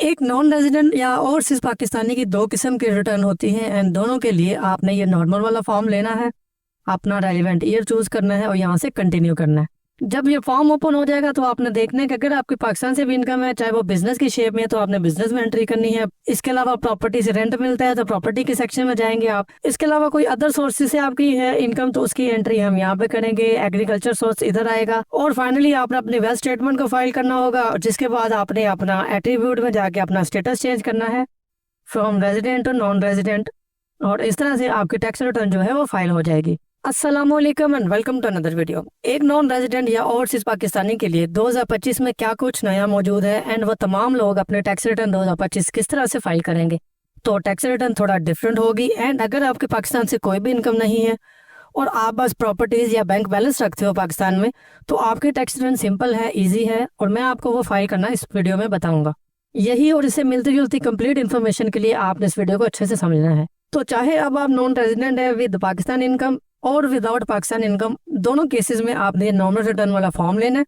एक non resident या overseas Pakistani की दो किस्म की रिटर्न होती हैं एंड दोनों के लिए आपने ये नॉर्मल वाला फॉर्म लेना है, अपना रेलिवेंट ईयर चूज करना है और यहाँ से कंटिन्यू करना है। जब ये फॉर्म ओपन हो जाएगा तो आपने देखना है कि अगर आपकी पाकिस्तान से भी इनकम है, चाहे वो बिजनेस की शेप में है, तो आपने बिजनेस में एंट्री करनी है। इसके अलावा प्रॉपर्टी से रेंट मिलता है तो प्रॉपर्टी के सेक्शन में जाएंगे आप। इसके अलावा कोई अदर सोर्सेज से आपकी है इनकम तो उसकी एंट्री हम यहाँ पे करेंगे। एग्रीकल्चर सोर्स इधर आएगा और फाइनली आपने अपने वेल्थ स्टेटमेंट को फाइल करना होगा, और जिसके बाद आपने अपना एट्रीब्यूट में जाके अपना स्टेटस चेंज करना है from resident to non resident, और इस तरह से आपकी टैक्स रिटर्न जो है वो फाइल हो जाएगी। अस्सलामुअलैकुम and welcome to another video. एक नॉन रेजिडेंट या ओवरसीज पाकिस्तानी के लिए 2025 में क्या कुछ नया मौजूद है एंड वो तमाम लोग अपने टैक्स रिटर्न 2025 किस तरह से फाइल करेंगे। तो टैक्स रिटर्न थोड़ा डिफरेंट होगी एंड अगर आपके पाकिस्तान से कोई भी इनकम नहीं है और आप बस प्रॉपर्टीज या बैंक बैलेंस रखते हो पाकिस्तान में, तो आपकी टैक्स रिटर्न सिंपल है, ईजी है और मैं आपको वो फाइल करना इस वीडियो में बताऊंगा। यही और इससे मिलती जुलती कंप्लीट इन्फॉर्मेशन के लिए आपने इस वीडियो को अच्छे से समझना है। तो चाहे अब आप नॉन रेजिडेंट है विद पाकिस्तान इनकम और विदाउट पाकिस्तान इनकम, दोनों केसेस में आपने नॉर्मल रिटर्न वाला फॉर्म लेना है।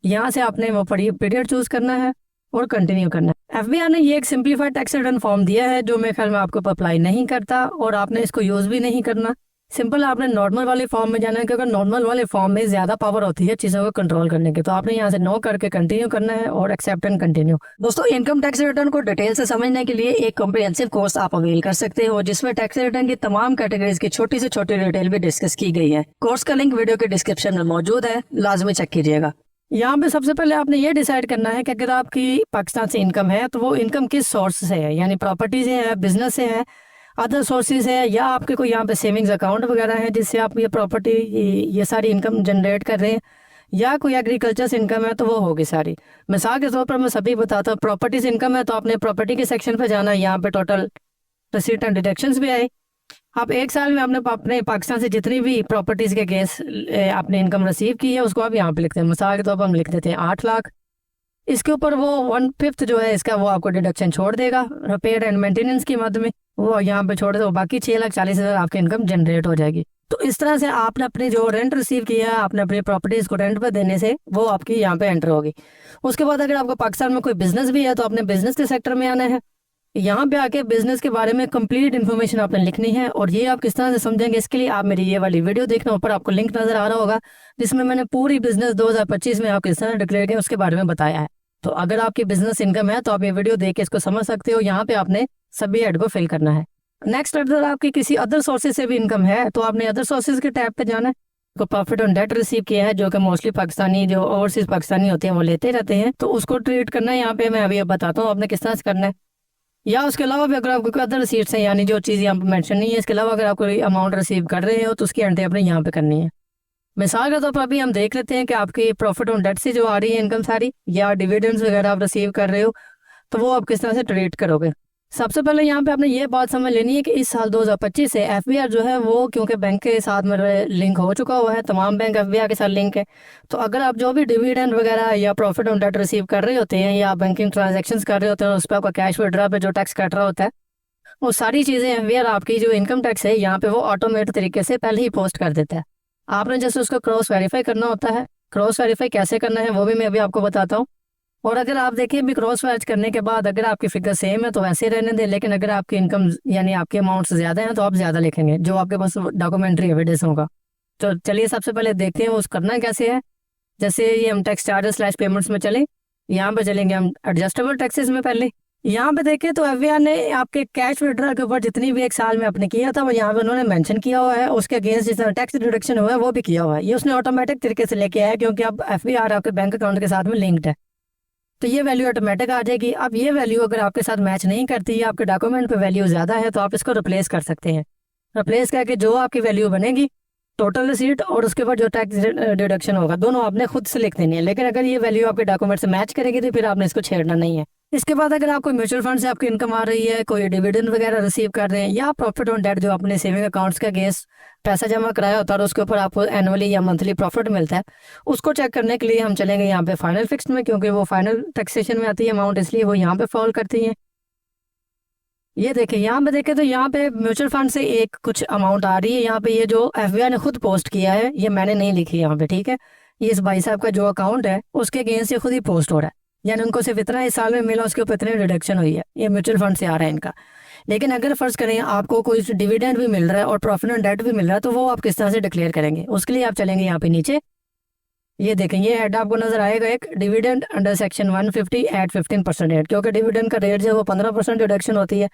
यहाँ से आपने वो पीरियड चूज करना है और कंटिन्यू करना है। एफबीआई ने ये एक सिंप्लीफाइड टैक्स रिटर्न फॉर्म दिया है जो मेरे ख्याल में आपको अप्लाई नहीं करता और आपने इसको यूज भी नहीं करना। सिंपल आपने नॉर्मल वाले फॉर्म में जाना है, क्योंकि नॉर्मल वाले फॉर्म में ज्यादा पावर होती है चीजों को कंट्रोल करने की। तो आपने यहाँ से नो करके कंटिन्यू करना है और एक्सेप्ट एंड कंटिन्यू। दोस्तों, इनकम टैक्स रिटर्न को डिटेल से समझने के लिए एक कॉम्प्रिहेंसिव कोर्स आप अवेल कर सकते हो, जिसमें टैक्स रिटर्न की तमाम कैटेगरीज की छोटी से छोटी डिटेल भी डिस्कस की गई है। कोर्स का लिंक वीडियो के डिस्क्रिप्शन में मौजूद है, लाजमी चेक कीजिएगा। यहाँ पे सबसे पहले आपने ये डिसाइड करना है कि अगर आपकी पाकिस्तान से इनकम है तो वो इनकम किस सोर्स से है, यानी प्रॉपर्टी से है, बिजनेस से है, अदर सोर्सेज है, या आपके कोई यहाँ पे सेविंग्स अकाउंट वगैरह है जिससे आप ये प्रॉपर्टी ये सारी इनकम जनरेट कर रहे हैं, या कोई एग्रीकल्चर से इनकम है तो वो होगी सारी। मिसाल के तौर पर मैं सभी बताता हूँ, प्रॉपर्टी से इनकम है तो आपने प्रॉपर्टी के सेक्शन पे जाना है। यहाँ पे टोटल रिसीट एंड डिडक्शंस भी आए। आप एक साल में आपने अपने पाकिस्तान से जितनी भी प्रॉपर्टीज के केस आपने इनकम रिसीव की है उसको आप यहाँ पे लिखते हैं। मिसाल के तौर पर हम लिख देते हैं 8 लाख। इसके ऊपर वो 1/5 जो है इसका वो आपको डिडक्शन छोड़ देगा रिपेयर एंड मेंटेनेंस की मद में, वो यहाँ पे छोड़ दो, बाकी 6,40,000 आपकी इनकम जनरेट हो जाएगी। तो इस तरह से आपने अपने जो रेंट रिसीव किया है आपने अपनी प्रॉपर्टीज को रेंट पे देने से वो आपकी यहाँ पे एंटर होगी। उसके बाद अगर आपको पाकिस्तान में कोई बिजनेस भी है तो आपने बिजनेस के सेक्टर में आना है। यहाँ पे आके बिजनेस के बारे में कंप्लीट इन्फॉर्मेशन आपने लिखनी है, और ये आप किस तरह से समझेंगे इसके लिए आप मेरी ये वाली वीडियो देखना। ऊपर आपको लिंक नजर आ रहा होगा जिसमें मैंने पूरी बिजनेस 2025 में आप किस तरह डिक्लेयर किया उसके बारे में बताया है। तो अगर आपकी बिजनेस इनकम है तो आप ये वीडियो देख के इसको समझ सकते हो। यहाँ पे आपने सभी एड को फिल करना है। नेक्स्ट, अगर आपकी किसी अदर सोर्सेज से भी इनकम है तो आपने अदर सोर्सेज के टैब पे जाना है। तो प्रॉफिट ऑन डेट रिसीव किया है जो कि मोस्टली पाकिस्तानी जो ओवरसीज पाकिस्तानी होते हैं वो लेते रहते हैं, तो उसको ट्रीट करना है। यहाँ पे मैं अभी बताता हूँ आपने किस तरह से करना है। या उसके अलावा भी अगर आपको कोई अदर रिसीट्स हैं, यानी जो चीज़ यहाँ पे मेंशन नहीं है, इसके अलावा अगर आप कोई अमाउंट रिसीव कर रहे हो तो उसकी एंट्री आपने यहाँ पे करनी है। मिसाल के तौर पर अभी हम देख लेते हैं कि आपकी प्रॉफिट ऑन डेट से जो आ रही है इनकम सारी, या डिविडेंड्स वगैरह आप रिसीव कर रहे हो, तो वो आप किस तरह से ट्रीट करोगे। सबसे पहले यहाँ पे आपने ये बात समझ लेनी है कि इस साल 2025 से एफबीआई जो है वो, क्योंकि बैंक के साथ में लिंक हो चुका हुआ है, तमाम बैंक एफबीआई के साथ लिंक है, तो अगर आप जो भी डिविडेंड वगैरह या प्रॉफिट ऑन डेट रिसीव कर रहे होते हैं या बैंकिंग ट्रांजेक्शन कर रहे होते हैं, उस पर आपका कैश विड्रॉ पे जो टैक्स कट रहा होता है, वो सारी चीज़ें एफबीआई आपकी जो इनकम टैक्स है यहाँ पे वो ऑटोमेटिक तरीके से पहले ही पोस्ट कर देता है। आपने जैसे उसको क्रॉस वेरीफाई करना होता है। क्रॉस वेरीफाई कैसे करना है वो भी मैं अभी आपको बताता हूँ। और अगर आप देखें भी क्रॉस वेरीफाई करने के बाद अगर आपकी फिगर सेम है तो वैसे ही रहने दें, लेकिन अगर आपकी इनकम यानी आपके अमाउंट्स ज्यादा हैं तो आप ज्यादा लिखेंगे जो आपके पास डॉक्यूमेंट्री एविडेंस होगा। तो चलिए सबसे पहले देखते हैं वो करना कैसे है। जैसे ये हम टैक्स चार्जेस / पेमेंट्स में चले, यहाँ पे चलेंगे हम एडजस्टेबल टैक्सेस में। पहले यहाँ पे देखें तो एफबीआई ने आपके कैश विड्रॉ के ऊपर जितनी भी एक साल में आपने किया था वो यहाँ पे उन्होंने मेंशन किया हुआ है, उसके अगेंस्ट जितना टैक्स डिडक्शन हुआ है वो भी किया हुआ है। ये उसने ऑटोमेटिक तरीके से लेके आया क्योंकि अब एफबीआई आपके बैंक अकाउंट के साथ में लिंक्ड है, तो ये वैल्यू ऑटोमेटिक आ जाएगी। अब ये वैल्यू अगर आपके साथ मैच नहीं करती है, आपके डॉक्यूमेंट पे वैल्यू ज्यादा है, तो आप इसको रिप्लेस कर सकते हैं। रिप्लेस करके जो आपकी वैल्यू बनेगी टोटल रिसीट और उसके बाद जो टैक्स डिडक्शन होगा दोनों आपने खुद से लिख देनी है। लेकिन अगर ये वैल्यू आपके डॉक्यूमेंट से मैच करेगी तो फिर आपने इसको छेड़ना नहीं है। इसके बाद अगर आप कोई म्यूचुअल फंड से आपकी इनकम आ रही है, कोई डिविडेंड वगैरह रिसीव कर रहे हैं, या प्रॉफिट ऑन डेट जो अपने सेविंग अकाउंट्स का अगेंस्ट पैसा जमा कराया होता है और उसके ऊपर आपको एनुअली या मंथली प्रॉफिट मिलता है, उसको चेक करने के लिए हम चलेंगे यहाँ पे फाइनल फिक्स्ड में, क्योंकि वो फाइनल टैक्सेशन में आती है अमाउंट, इसलिए वो यहाँ पे फॉल करती है। ये देखिए यहाँ पे देखें तो यहाँ पे म्यूचुअल फंड से एक कुछ अमाउंट आ रही है। यहाँ पे ये जो एफबीआई ने खुद पोस्ट किया है, ये मैंने नहीं लिखी यहाँ पे, ठीक है। ये इस भाई साहब का जो अकाउंट है उसके अगेंस्ट ये खुद ही पोस्ट हो रहा है। यानी उनको सिर्फ इतना इस साल में मिला, उसके ऊपर इतनी डिडक्शन हुई है, ये म्यूचुअल फंड से आ रहा है इनका। लेकिन अगर फर्ज करें आपको कोई डिविडेंड भी मिल रहा है और प्रॉफिट ऑन डेट भी मिल रहा है, तो वो आप किस तरह से डिक्लेयर करेंगे? उसके लिए आप चलेंगे यहाँ पे नीचे, ये देखें, ये हेड आपको नजर आएगा एक, dividend under section 150 at 15% rate, क्योंकि डिविडेंड का रेट जो है वो 15% डिडक्शन होती है।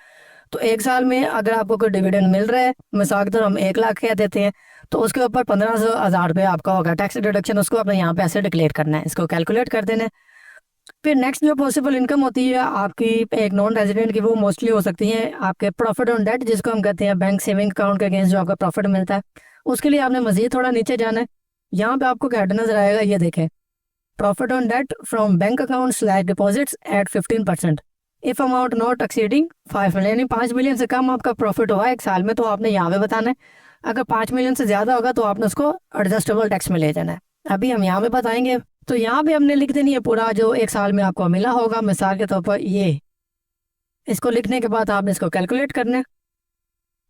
तो एक साल में अगर आपको कोई डिविडेंड मिल रहा है, मिसाल के तौर हम 1 लाख कह देते हैं, तो उसके ऊपर 1500 रुपये आपका होगा टैक्स डिडक्शन, उसको अपने यहाँ पे ऐसे डिक्लेयर करना है, इसको कैलकुलेट कर देना है। फिर नेक्स्ट जो पॉसिबल इनकम होती है आपकी एक नॉन रेजिडेंट की, वो मोस्टली हो सकती है आपके प्रॉफिट ऑन डेट, जिसको हम कहते हैं बैंक सेविंग अकाउंट के अगेंस्ट जो आपका प्रॉफिट मिलता है। उसके लिए आपने मजीद थोड़ा नीचे जाना है, यहाँ पे आपको हेड नजर आएगा, ये देखें, profit on debt from bank account slash deposits at 15%, if amount not exceeding 5 million, यानी 5 मिलियन से कम आपका प्रॉफिट हुआ एक साल में, तो आपने यहाँ पे बताना है। अगर 5 मिलियन से ज्यादा होगा तो आपने उसको एडजस्टेबल टैक्स में ले जाना है, अभी हम यहाँ पे बताएंगे। तो यहाँ पे हमने लिख देनी है पूरा जो एक साल में आपको मिला होगा, मिसाल के तौर पर ये, इसको लिखने के बाद आपने इसको कैलकुलेट करना है,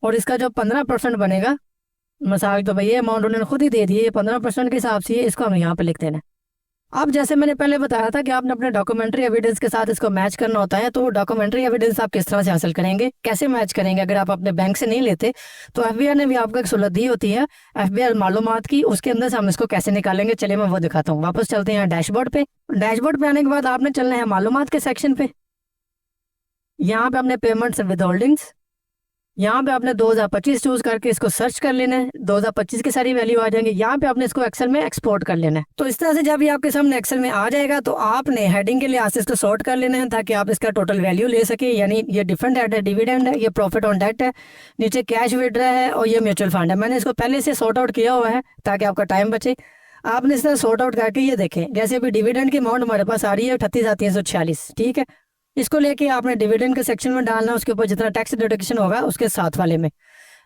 और इसका जो 15% बनेगा, मिसाल तो भाई ये अमाउंट उन्होंने खुद ही दे दी है, 15% के हिसाब से इसको हम यहाँ पे लिख देना है। अब जैसे मैंने पहले बताया था कि आपने अपने डॉक्यूमेंट्री एविडेंस के साथ इसको मैच करना होता है, तो डॉक्यूमेंट्री एविडेंस आप किस तरह से हासिल करेंगे, कैसे मैच करेंगे? अगर आप अपने बैंक से नहीं लेते तो एफबीआई ने भी आपको एक सहूलत दी होती है एफबीआई मालूमात की, उसके अंदर से हम इसको कैसे निकालेंगे, चलिए मैं वो दिखाता हूँ। वापस चलते हैं डैशबोर्ड पे, डैशबोर्ड पे आने के बाद आपने चलना है मालूमात के सेक्शन पे, यहाँ पे अपने पेमेंट्स विद होल्डिंग्स, यहाँ पे आपने 2025 चूज करके इसको सर्च कर लेना है, 2025 की सारी वैल्यू आ जाएंगे, यहाँ पे आपने इसको एक्सेल में एक्सपोर्ट कर लेना है। तो इस तरह से जब ये आपके सामने एक्सेल में आ जाएगा तो आपने हेडिंग के लिए आज से इसको सॉर्ट कर लेना है, ताकि आप इसका टोटल वैल्यू ले सके। यानी ये डिफरेंट हेड है, डिविडेंड है, ये प्रॉफिट ऑन डेट है, नीचे कैश विड्रॉ है, और ये म्यूचुअल फंड है। मैंने इसको पहले से सॉर्ट आउट किया हुआ है ताकि आपका टाइम बचे। आपने इस तरह सॉर्ट आउट करके ये देखें, जैसे अभी डिविडेंड की अमाउंट हमारे पास आ रही है 38,346, ठीक है। इसको लेके आपने डिविडेंड के सेक्शन में डालना, उसके ऊपर जितना टैक्स डिडक्शन होगा उसके साथ वाले में।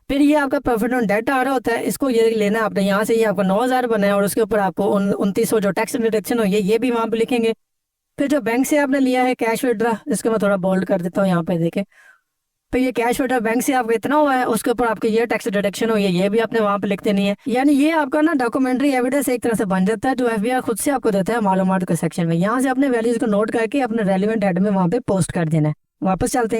फिर ये आपका प्रॉफिट ऑन डेट आ रहा होता है, इसको ये लेना आपने यहाँ से, ये आपका 9,000 बना है, और उसके ऊपर आपको 2900 जो टैक्स डिडक्शन हो ये भी वहाँ पे लिखेंगे। फिर जो बैंक से आपने लिया है कैश विड्रॉ, इसको मैं थोड़ा बोल्ड कर देता हूँ यहाँ पे देखें, फिर ये कैश विड्रॉ बैंक से आपका इतना हुआ है, उसके ऊपर आपके ये टैक्स डिडक्शन हो ये भी आपने वहाँ पे लिख देनी है। यानी ये आपका ना डॉक्यूमेंट्री एविडेंस एक तरह से बन जाता है, जो एफबीआई खुद से आपको देता है मालूमात के सेक्शन में। यहाँ से अपने वैल्यूज को नोट करके अपने रेलिवेंट हेड में वहाँ पे पोस्ट कर देना है। वापस चलते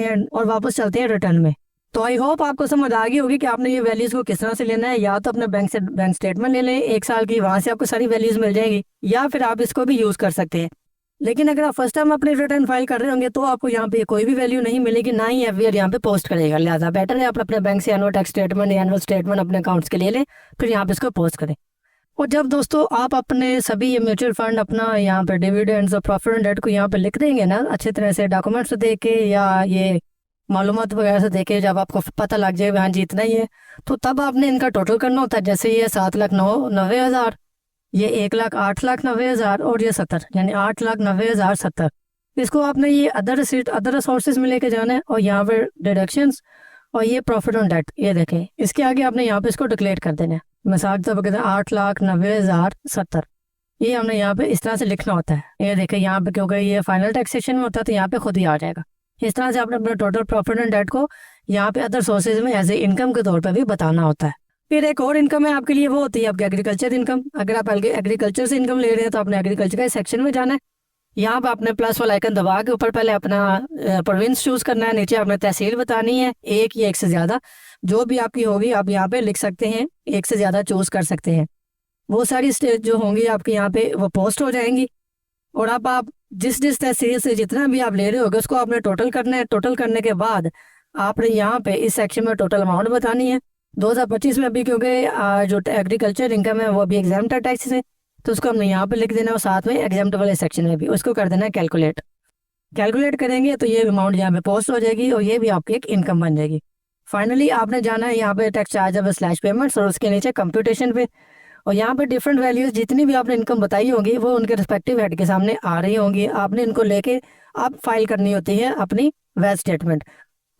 हैं रिटर्न में। तो आई होप आपको समझ आ गई होगी कि आपने ये वैल्यूज को किस तरह से लेना है। या तो अपने बैंक से बैंक स्टेटमेंट ले लें एक साल की, वहाँ से आपको सारी वैल्यूज मिल जाएगी, या फिर आप इसको भी यूज कर सकते हैं। लेकिन अगर आप फर्स्ट टाइम अपनी रिटर्न फाइल कर रहे होंगे तो आपको यहाँ पे कोई भी वैल्यू नहीं मिलेगी, ना ही एफबीआई यहाँ पे पोस्ट करेगा। लिहाजा बेटर है आप अपने बैंक से एनुअल टैक्स स्टेटमेंट या एनुअल स्टेटमेंट अपने अकाउंट्स के लिए लें, फिर यहाँ पे इसको पोस्ट करें। और जब दोस्तों आप अपने सभी ये म्यूचुअल फंड अपना यहाँ पे डिविडेंड्स और प्रॉफिट ऑन डेट को यहाँ पे लिख देंगे ना अच्छी तरह से, डॉक्यूमेंट्स देख के या ये मालूमात वगैरह से देखे, जब आपको पता लग जाए हाँ जी इतना ही है, तो तब आपने इनका टोटल करना होता है। जैसे ये 7,90,000, ये 1,08,90,000 और ये 70, यानी 8,90,070। इसको आपने ये अदर सोर्सेज में लेके जाना है, और यहाँ पे डिडक्शंस और ये प्रॉफिट ऑन डेट, ये देखें, इसके आगे आपने यहाँ पे इसको डिक्लेयर कर देना है। मिसाल तब कहते हैं 8,90,070, ये हमने यहाँ पे इस तरह से लिखना होता है। ये देखें यहाँ पे, क्योंकि ये फाइनल टैक्सेशन में होता है तो यहाँ पे खुद ही आ जाएगा। इस तरह से आपने अपने टोटल प्रॉफिट एंड डेट को यहाँ पे अदर सोर्सेज में एज ए इनकम के तौर पर भी बताना होता है। फिर एक और इनकम है आपके लिए, वो होती है आपकी एग्रीकल्चर इनकम। अगर आप एग्रीकल्चर से इनकम ले रहे हैं तो आपने एग्रीकल्चर के सेक्शन में जाना है। यहाँ पे आपने प्लस वाला आइकन दबा के ऊपर पहले अपना प्रोविंस चूज करना है, नीचे आपने तहसील बतानी है, एक या एक से ज्यादा जो भी आपकी होगी आप यहाँ पे लिख सकते हैं, एक से ज्यादा चूज कर सकते हैं। वो सारी स्टेट जो होंगी आपके यहाँ पे वो पोस्ट हो जाएंगी, और अब आप जिस तहसील से जितना भी आप ले रहे होगे उसको आपने टोटल करना है। टोटल करने के बाद आपने यहाँ पे इस सेक्शन में टोटल अमाउंट बतानी है। 2025 में अभी क्योंकि जो एग्रीकल्चर इनकम है वो अभी एग्जाम्प्ट टैक्स है, तो उसको हमने यहाँ पे लिख देना है, और साथ में एग्जाम्प्ट वाले सेक्शन में भी उसको कर देना है कैलकुलेट करेंगे तो ये अमाउंट यहाँ पे पोस्ट हो जाएगी, और ये भी आपकी एक इनकम बन जाएगी। फाइनली आपने जाना है यहाँ पे टैक्स चार्ज स्लैश पेमेंट्स, और उसके नीचे कंप्यूटेशन पे, और यहाँ पे डिफरेंट वैल्यूज जितनी भी आपने इनकम बताई होंगी वो उनके रिस्पेक्टिव हेड के सामने आ रही होंगी। आपने इनको लेके आप फाइल करनी होती है अपनी वेल्थ स्टेटमेंट।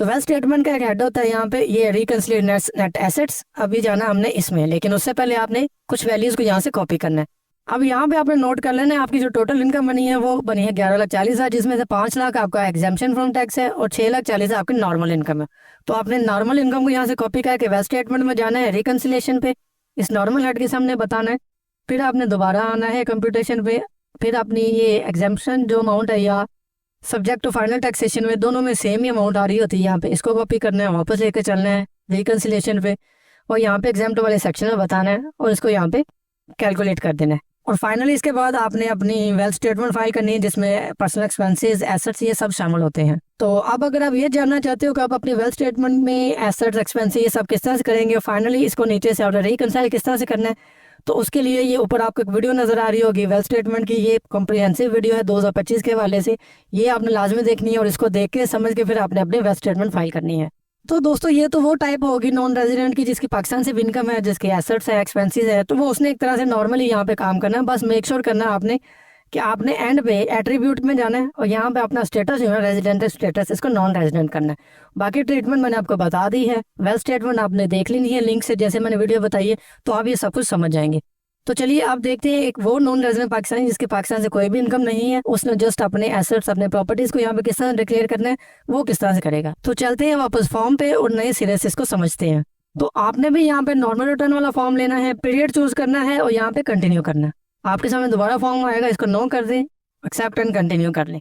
तो वेल्थ स्टेटमेंट का एक हेड होता है यहाँ पे, ये रिकंसिलिएट नेट एसेट्स। अभी जाना हमने इसमें, लेकिन उससे पहले आपने कुछ वैल्यूज को यहाँ से कॉपी करना है। अब यहाँ पे आपने नोट कर लेना है आपकी जो टोटल इनकम बनी है वो बनी है 11,40,000, जिसमें से 5 लाख आपका एग्जाम्पशन फ्रॉम टैक्स है और 6,40,000 आपकी नॉर्मल इनकम है। तो आपने नॉर्मल इनकम को यहाँ से कॉपी करके वेल्थ स्टेटमेंट में जाना है, रिकंसिलिएशन पे इस नॉर्मल हेड के सामने बताना है। फिर आपने दोबारा आना है कंप्यूटेशन पे, फिर अपनी ये एग्जाम्पशन जो अमाउंट है या सब्जेक्ट टू फाइनल टैक्सेशन में दोनों में सेम ही अमाउंट आ रही होती है। यहाँ पे इसको कॉपी करना है, वापस लेकर चलना है रिकन्सिलेशन पे, और यहाँ पे एग्जाम्प्ट वाले सेक्शन में बताना है और इसको यहाँ पे कैलकुलेट कर देना है। और फाइनली इसके बाद आपने अपनी वेल्थ स्टेटमेंट फाइल करनी है जिसमें पर्सनल एक्सपेंसेस, एसेट्स, ये सब शामिल होते हैं। तो अब अगर आप ये जानना चाहते हो कि आप अपनी वेल्थ स्टेटमेंट में एसेट्स, एक्सपेंसेस, ये सब किस तरह से करेंगे, फाइनली इसको नीचे से आपने रिकंसाइल किस तरह से करना है, तो उसके लिए ये ऊपर आपको एक वीडियो नजर आ रही होगी वेल्थ स्टेटमेंट की। ये कॉम्प्रिहेंसिव वीडियो है 2025 के हवाले से, ये आपने लाजमी देखनी है और इसको देख के समझ के फिर आपने अपनी वेल्थ स्टेटमेंट फाइल करनी है। तो दोस्तों ये तो वो टाइप होगी नॉन रेजिडेंट की जिसकी पाकिस्तान से इनकम है, जिसके एसेट्स है, एक्सपेंसेस है, तो वो उसने एक तरह से नॉर्मली यहाँ पे काम करना है। बस मेक श्योर करना है आपने कि आपने एंड पे एट्रीब्यूट में जाना है और यहाँ पे अपना स्टेटस जो है रेजिडेंट स्टेटस, इसको नॉन रेजिडेंट करना है। बाकी ट्रीटमेंट मैंने आपको बता दी है, वेल्थ स्टेटमेंट आपने देख लेनी है लिंक से, जैसे मैंने वीडियो बताई है, तो आप ये सब कुछ समझ जाएंगे। तो चलिए आप देखते हैं एक वो नॉन रेजिडेंट पाकिस्तानी जिसके पाकिस्तान से कोई भी इनकम नहीं है, उसने जस्ट अपने एसेट्स, अपने प्रॉपर्टीज को यहाँ पे किस तरह डिक्लेयर करना है, वो किस तरह से करेगा। तो चलते हैं वापस फॉर्म पे और नए सिरे से इसको समझते हैं। तो आपने भी यहाँ पे नॉर्मल रिटर्न वाला फॉर्म लेना है, पीरियड चूज करना है और यहाँ पे कंटिन्यू करना है। आपके सामने दोबारा फॉर्म आएगा, इसको नो कर दें, एक्सेप्ट एंड कंटिन्यू कर लें।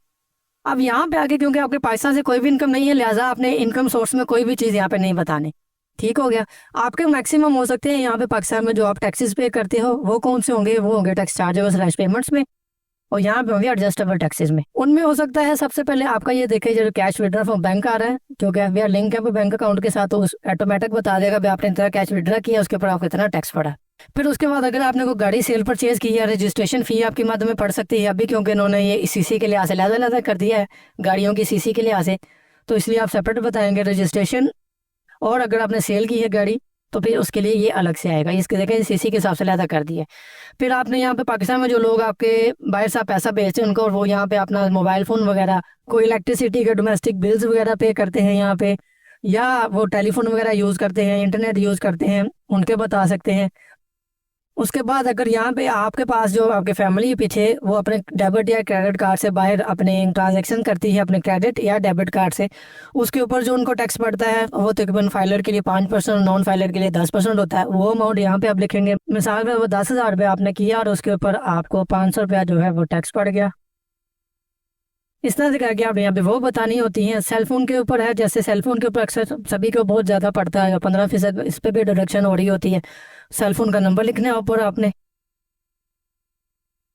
अब यहाँ पे आगे क्योंकि आपके पाकिस्तान से कोई भी इनकम नहीं है, लिहाजा आपने इनकम सोर्स में कोई भी चीज़ यहाँ पे नहीं बतानी। ठीक हो गया। आपके मैक्सिमम हो सकते हैं यहाँ पे पाकिस्तान में जो आप टैक्सेस पे करते हो वो कौन से होंगे, वो होंगे टैक्स चार्जेबल स्लैश पेमेंट्स में, और यहाँ पे होंगे एडजस्टेबल टैक्सेस में। उनमें हो सकता है सबसे पहले आपका ये देखे जो कैश विड्रॉ फ्रॉम बैंक आ रहा है, क्योंकि वी आर लिंक है बैंक अकाउंट के साथ, तो ऑटोमेटिक बता देगा भाई आपने इतना कैश विड्रॉ किया, उसके ऊपर आपको इतना टैक्स पड़ा। फिर उसके बाद अगर आपने कोई गाड़ी सेल परचेज की है, रजिस्ट्रेशन फी आपकी मद में पड़ सकती है अभी, क्योंकि इन्होंने ये सीसी के लिहाज से लहजा कर दिया है गाड़ियों की सीसी के लिहाज से, तो इसलिए आप सेपरेट बताएंगे रजिस्ट्रेशन। और अगर आपने सेल की है गाड़ी तो फिर उसके लिए ये अलग से आएगा, इसके देखें सीसी के हिसाब से लहदा कर दिया। फिर आपने यहाँ पे पाकिस्तान में जो लोग आपके बाहर से पैसा भेजते हैं उनको, और वो यहाँ पे अपना मोबाइल फ़ोन वगैरह, कोई इलेक्ट्रिसिटी के डोमेस्टिक बिल्स वगैरह पे करते हैं यहाँ पे, या वो टेलीफोन वगैरह यूज़ करते हैं, इंटरनेट यूज़ करते हैं, उनके बता सकते हैं। उसके बाद अगर यहाँ पे आपके पास जो आपके फैमिली पीछे वो अपने डेबिट या क्रेडिट कार्ड से बाहर अपने ट्रांजैक्शन करती है अपने क्रेडिट या डेबिट कार्ड से, उसके ऊपर जो उनको टैक्स पड़ता है वो तकरीबन फाइलर के लिए 5%, नॉन फाइलर के लिए 10% होता है। वो अमाउंट यहाँ पे आप लिखेंगे, मिसाल में वो 10,000 रुपये आपने किया और उसके ऊपर आपको 500 रुपया जो है वो टैक्स पड़ गया। इस तरह से करके आप यहाँ पे वो बतानी होती हैं। सेलफोन के ऊपर है, जैसे सेलफोन के ऊपर अक्सर सभी को बहुत ज़्यादा पड़ता है, 15% इस पर भी डिडक्शन हो रही होती है। सेलफोन का नंबर लिखना है ऊपर आपने,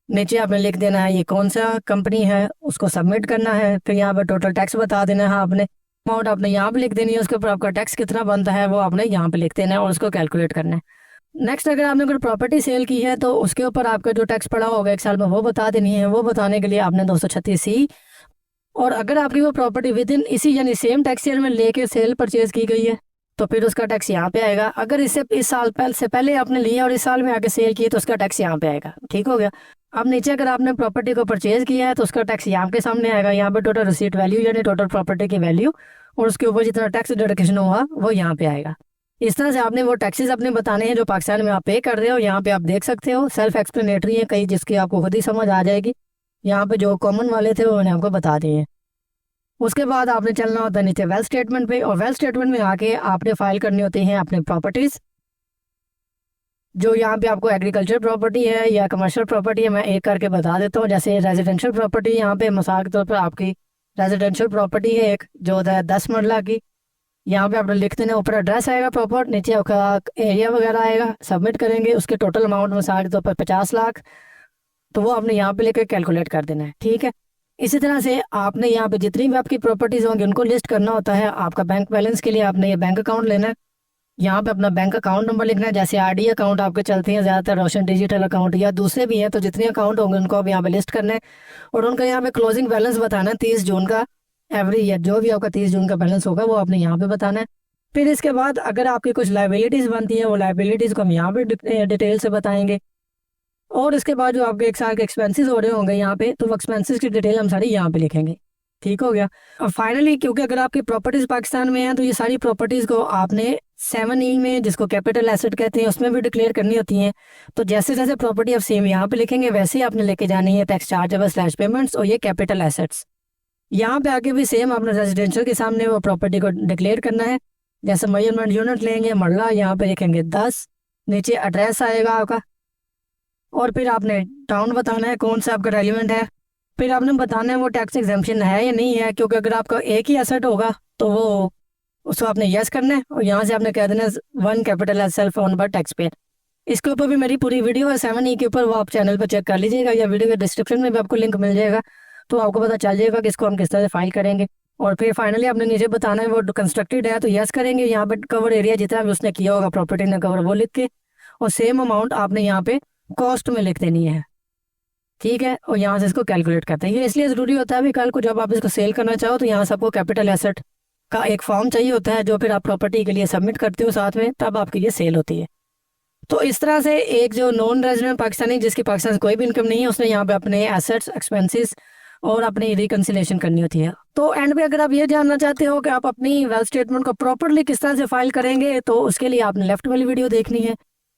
नीचे आपने लिख देना है ये कौन सा कंपनी है, उसको सबमिट करना है। फिर यहाँ पर टोटल टैक्स बता देना है आपने, अमाउंट आपने यहाँ पे लिख देनी है, उसके ऊपर आपका टैक्स कितना बनता है वो आपने यहाँ पे लिख देना है और उसको कैलकुलेट करना है। नेक्स्ट अगर आपने कोई प्रॉपर्टी सेल की है तो उसके ऊपर आपका जो टैक्स पड़ा होगा 1 साल में वो बता देनी है। वो बताने के लिए आपने 236C, और अगर आपकी वो प्रॉपर्टी विद इन इसी यानी सेम टैक्स ईयर में लेके सेल परचेज की गई है तो फिर उसका टैक्स यहाँ पे आएगा। अगर इस साल से पहले आपने लिया और इस साल में आके सेल किया तो उसका टैक्स यहाँ पे आएगा। ठीक हो गया। अब नीचे अगर आपने प्रॉपर्टी को परचेज किया है तो उसका टैक्स यहाँ के सामने आएगा, यहाँ पे टोटल रिसीट वैल्यू यानी टोटल प्रॉपर्टी की वैल्यू, और उसके ऊपर जितना टैक्स डिडक्शन हुआ वो यहाँ पे आएगा। इस तरह से आपने वो टैक्सेस अपने बताने हैं जो पाकिस्तान में आप पे कर रहे हो। यहाँ पे आप देख सकते हो सेल्फ एक्सप्लेनेटरी है कई, जिसकी आपको खुद ही समझ आ जाएगी। यहाँ पे जो कॉमन वाले थे वो मैंने आपको बता दिए हैं। उसके बाद आपने चलना होता है नीचे वेल्थ स्टेटमेंट पे, और वेल्थ स्टेटमेंट में आके आपने फाइल करनी होती हैं अपने प्रॉपर्टीज, जो यहाँ पे आपको एग्रीकल्चर प्रॉपर्टी है या कमर्शियल प्रॉपर्टी है, मैं एक करके बता देता हूँ। जैसे रेजिडेंशियल प्रॉपर्टी, यहाँ पे मिसाल के तौर पर आपकी रेजिडेंशियल प्रॉपर्टी है एक जो है 10 मरला की, यहाँ पे आपने लिख देना, ऊपर एड्रेस आएगा प्रॉपर, नीचे आपका एरिया वगैरह आएगा, सबमिट करेंगे। उसके टोटल अमाउंट मिसाल के तौर पर 50 लाख, तो वो आपने यहाँ पे लेकर कैलकुलेट कर देना है। ठीक है। इसी तरह से आपने यहाँ पे जितनी भी आपकी प्रॉपर्टीज होंगी उनको लिस्ट करना होता है। आपका बैंक बैलेंस के लिए आपने ये बैंक अकाउंट लेना है, यहाँ पे अपना बैंक अकाउंट नंबर लिखना है। जैसे आरडी अकाउंट आपके चलते हैं ज़्यादातर, रोशन डिजिटल अकाउंट या दूसरे भी हैं, तो जितने अकाउंट होंगे उनको आप यहाँ पे लिस्ट करना है और उनका यहाँ पे क्लोजिंग बैलेंस बताना है 30 जून का एवरी ईयर। जो भी आपका 30 जून का बैलेंस होगा वो आपने यहाँ पे बताना है। फिर इसके बाद अगर आपकी कुछ लाइबिलिटीज़ बनती हैं वो लाइबिलिटीज़ को हम यहाँ पे डिटेल से बताएंगे। और इसके बाद जो आपके 1 साल के एक्सपेंसेस हो रहे होंगे यहाँ पे, तो वो एक्सपेंसेस की डिटेल हम सारी यहाँ पे लिखेंगे। ठीक हो गया। और फाइनली क्योंकि अगर आपकी प्रॉपर्टीज पाकिस्तान में हैं तो ये सारी प्रॉपर्टीज को आपने 7E में, जिसको कैपिटल एसेट कहते हैं, उसमें भी डिक्लेयर करनी होती हैं। तो जैसे जैसे प्रॉपर्टी आप सेम यहाँ पे लिखेंगे वैसे ही आपने लेके जानी है टैक्स चार्जेबल स्लैश पेमेंट्स और ये कैपिटल एसेट्स। यहाँ पे आके भी सेम आपने रेजिडेंशियल के सामने वो प्रॉपर्टी को डिक्लेयर करना है। जैसे मेजरमेंट यूनिट लेंगे मरला, यहाँ पे लिखेंगे 10, नीचे एड्रेस आएगा आपका, और फिर आपने टाउन बताना है कौन सा आपका रेलिवेंट है। फिर आपने बताना है वो टैक्स एग्जेम्पशन है या नहीं है, क्योंकि अगर आपका एक ही एसेट होगा तो वो उसको आपने यस करना है और यहाँ से आपने कह देना one capital as self own by tax payer. इसके ऊपर भी मेरी पूरी वीडियो है 7E के ऊपर, वो आप चैनल पर चेक कर लीजिएगा या वीडियो के डिस्क्रिप्शन में भी आपको लिंक मिल जाएगा, तो आपको पता चल जाएगा कि इसको हम किस तरह से फाइल करेंगे। और फिर फाइनली आपने नीचे बताना है वो कंस्ट्रक्टेड है तो यस करेंगे, यहाँ पे कवर एरिया जितना भी उसने किया होगा प्रॉपर्टी ने कवर वो लिख के, और सेम अमाउंट आपने यहाँ पे कॉस्ट में लिख देनी है, ठीक है। और यहाँ से इसको कैलकुलेट करते हैं। ये इसलिए ज़रूरी होता है भी कल को जब आप इसको सेल करना चाहो तो यहाँ से आपको कैपिटल एसेट का एक फॉर्म चाहिए होता है जो फिर आप प्रॉपर्टी के लिए सबमिट करते हो साथ में, तब आपकी ये सेल होती है। तो इस तरह से एक जो नॉन रेजिडेंट पाकिस्तानी जिसकी पाकिस्तान से कोई भी इनकम नहीं है उसने यहाँ पे अपने एसेट्स एक्सपेंसेस और अपनी रिकन्सिलेशन करनी होती है। तो एंड पे अगर आप ये जानना चाहते हो कि आप अपनी वेल्थ स्टेटमेंट को प्रॉपरली किस तरह से फाइल करेंगे तो उसके लिए आपने लेफ्ट वाली वीडियो देखनी है।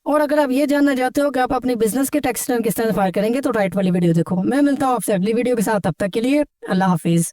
और अगर आप ये जानना चाहते हो कि आप अपनी बिजनेस के टैक्स रिटर्न किस तरह से फाइल करेंगे तो राइट वाली वीडियो देखो। मैं मिलता हूँ आपसे अगली वीडियो के साथ, तब तक के लिए अल्लाह हाफिज़।